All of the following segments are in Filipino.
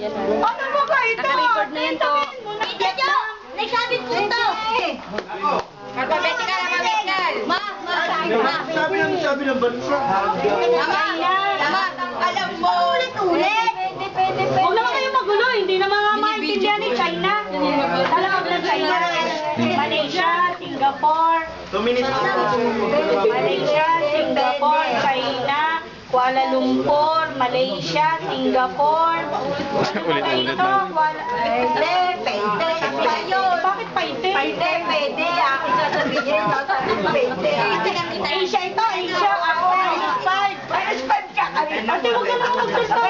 Ano ba ba ito? Naka-record na yan to. Vietnam! Nagsabit po ito! Alphabetical, alphabetical. Sabi ng bansa. Alam mo! Ulit! Pwede. Huwag naman kayo magulo, hindi na mga maintindihan ni China. Talagang na China. Malaysia, Singapore. 2 minutes. Malaysia, Singapore, China, Kuala Lumpur, Malaysia, Singapore. Ulit-ulit na. Pwede. Bakit pwede? Pwede. Akin sasabihin, sasabihin, pwede. Asia ito, Asia. Ako, S5. S5 ka. Ate, huwag ka naman magsalita.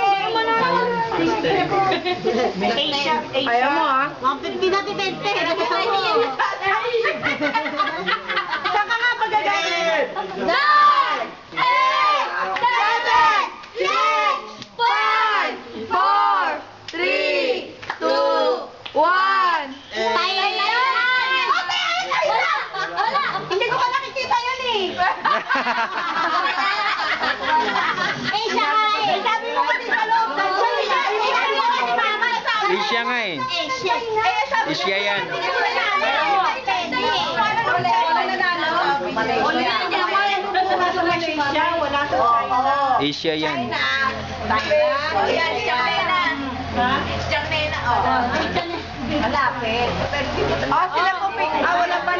Asia. Ayaw mo, ha? Hindi natin pwede. Saan ka nga pagagalit? 9, 8, 7, 6, 5, 4, 3, 2, 1. Wala! Hindi ko pa nakikita yun eh! Asia nga eh! Sabi mo kasi sa loob ng Asia nga eh. Asia yan. Asia yan. Malapit. Sila po, wala pa